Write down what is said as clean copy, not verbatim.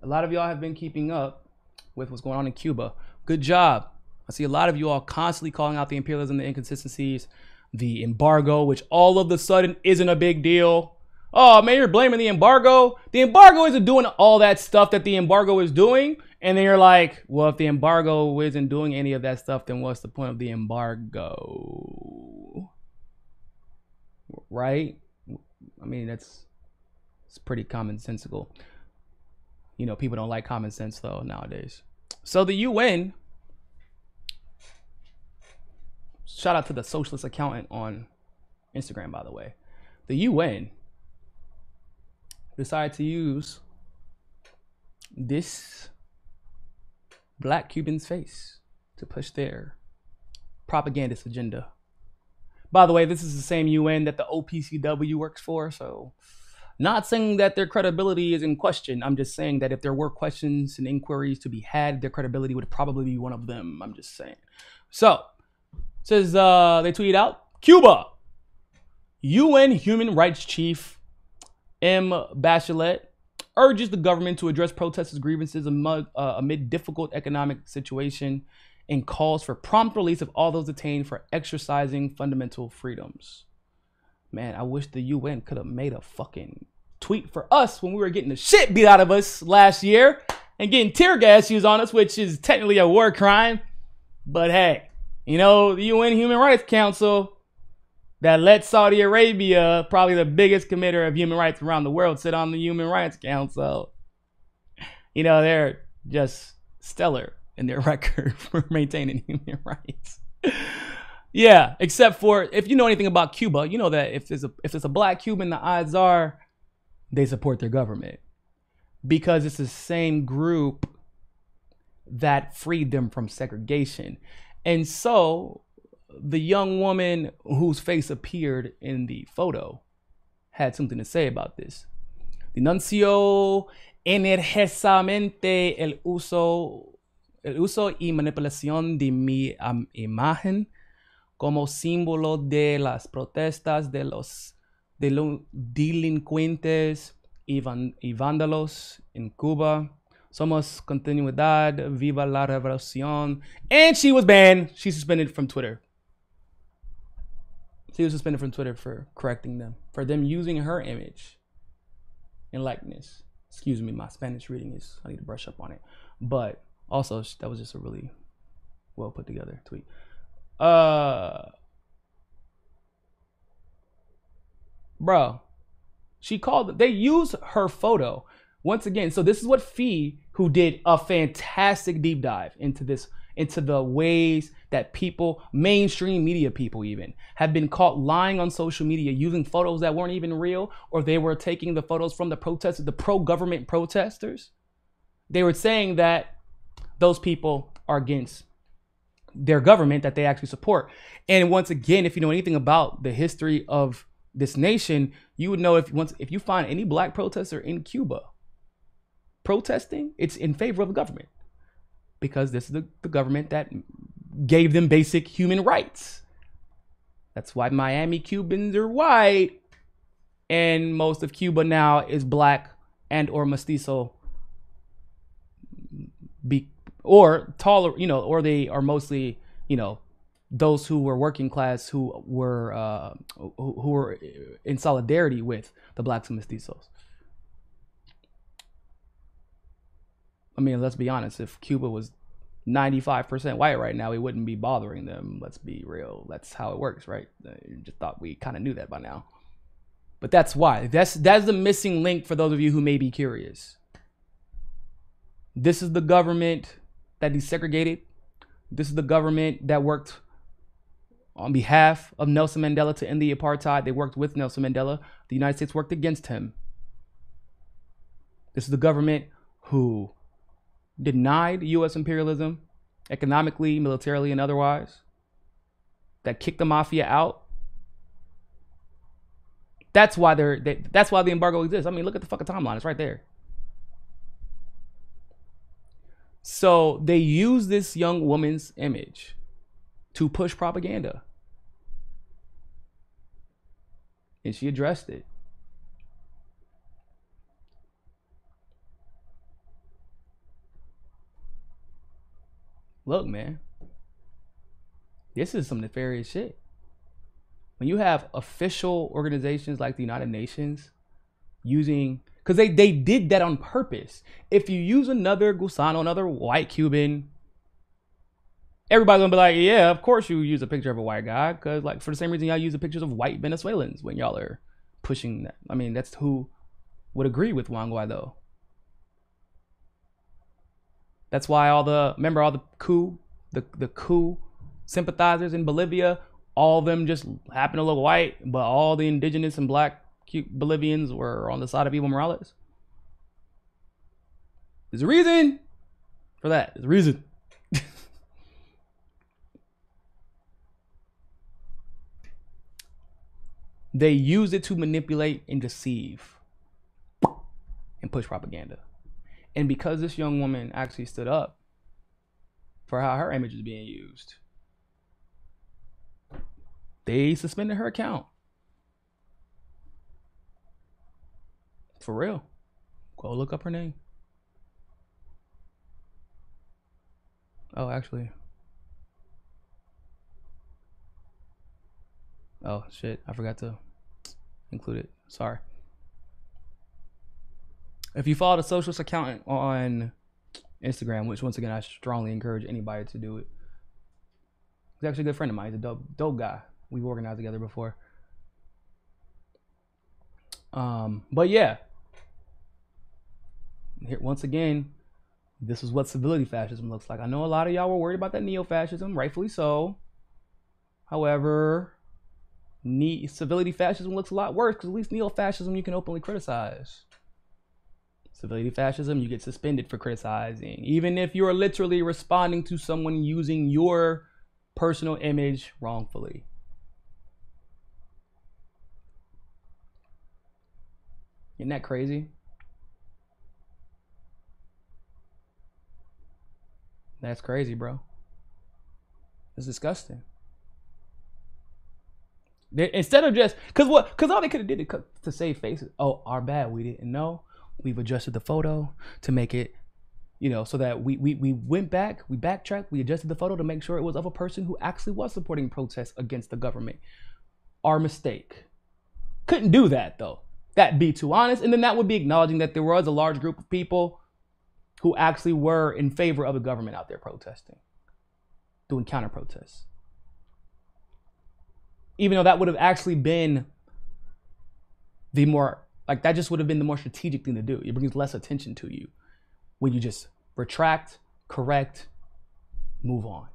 a lot of y'all have been keeping up with what's going on in Cuba. Good job. I see a lot of you all constantly calling out the imperialism, the inconsistencies, the embargo, which all of a sudden isn't a big deal. Oh, man, you're blaming the embargo. The embargo isn't doing all that stuff that the embargo is doing. And then you're like, well, if the embargo isn't doing any of that stuff, then what's the point of the embargo? Right? I mean, it's pretty commonsensical. You know, people don't like common sense, though, nowadays. So the UN, shout out to the socialist accountant on Instagram, by the way. The UN decided to use this black Cuban's face to push their propagandist agenda. By the way, this is the same UN that the OPCW works for, so not saying that their credibility is in question. I'm just saying that if there were questions and inquiries to be had, their credibility would probably be one of them. I'm just saying. So, it says they tweeted out, Cuba, UN Human Rights Chief M. Bachelet urges the government to address protesters' grievances amid difficult economic situation and calls for prompt release of all those detained for exercising fundamental freedoms. Man, I wish the UN could have made a fucking tweet for us when we were getting the shit beat out of us last year and getting tear gas used on us, which is technically a war crime. But hey, you know, the UN Human Rights Council that let Saudi Arabia, probably the biggest committer of human rights around the world, sit on the Human Rights Council. You know, they're just stellar in their record for maintaining human rights. Yeah, except for, if you know anything about Cuba, you know that if there's a black Cuban, the odds are they support their government, because it's the same group that freed them from segregation. And so the young woman whose face appeared in the photo had something to say about this. Denunció energéticamente el uso y manipulación de mi imagen como símbolo de las protestas de los delincuentes y vándalos en Cuba. Somos continuidad, viva la revolución. And she was banned. She's suspended from Twitter. She was suspended from Twitter for correcting them, for them using her image and likeness. Excuse me, my Spanish reading is, I need to brush up on it. But also, that was just a really well put together tweet. Bro, she called, they used her photo once again. So this is what Fee, who did a fantastic deep dive into this, into the ways that people, mainstream media people even, have been caught lying on social media using photos that weren't even real, or they were taking the photos from the protesters, the pro-government protesters. They were saying that those people are against their government that they actually support. And once again, if you know anything about the history of this nation, you would know if you find any black protester in Cuba protesting, it's in favor of the government, because this is the government that gave them basic human rights. That's why Miami Cubans are white and most of Cuba now is black and or mestizo, or taller, you know, or they are mostly, you know, those who were working class, who were in solidarity with the blacks and mestizos. I mean, let's be honest, if Cuba was 95% white right now, we wouldn't be bothering them. Let's be real. That's how it works, right? I just thought we kind of knew that by now. But that's why. That's the missing link for those of you who may be curious. This is the government that desegregated. This is the government that worked on behalf of Nelson Mandela to end the apartheid. They worked with Nelson Mandela. The United States worked against him. This is the government who denied U.S. imperialism economically, militarily, and otherwise, that kicked the mafia out. That's why that's why the embargo exists. I mean, look at the fucking timeline. It's right there. So they use this young woman's image to push propaganda. And she addressed it. look, man, this is some nefarious shit. When you have official organizations like the United Nations using, because they did that on purpose. If you use another Gusano, another white Cuban, everybody's gonna be like, yeah, of course you use a picture of a white guy, because like for the same reason y'all use the pictures of white Venezuelans when y'all are pushing that. I mean, that's who would agree with Juan Guaido. That's why all the coup sympathizers in Bolivia, all of them just happen to look white, but all the indigenous and black Bolivians were on the side of Evo Morales. There's a reason for that. There's a reason. They use it to manipulate and deceive and push propaganda. And because this young woman actually stood up for how her image is being used, they suspended her account. For real. Go look up her name. Oh, actually. Oh, shit. I forgot to include it. Sorry. If you follow the socialist account on Instagram, which once again I strongly encourage anybody to do it. He's actually a good friend of mine. He's a dope guy. We've organized together before. But yeah. Here, once again, this is what civility fascism looks like. I know a lot of y'all were worried about that neo-fascism, rightfully so. However, civility fascism looks a lot worse, because at least neo-fascism you can openly criticize. Civility fascism, you get suspended for criticizing, even if you're literally responding to someone using your personal image wrongfully. Isn't that crazy? That's crazy, bro. It's disgusting. Instead of just, because all they could have did to save faces. Oh, our bad, we didn't know. We've adjusted the photo to make it, so that we went back, we backtracked, we adjusted the photo to make sure it was of a person who actually was supporting protests against the government. Our mistake. Couldn't do that though. That'd be too honest. And then that would be acknowledging that there was a large group of people who actually were in favor of the government out there protesting, doing counter protests. Even though that would have actually been that just would have been the more strategic thing to do. It brings less attention to you when you just retract, correct, move on.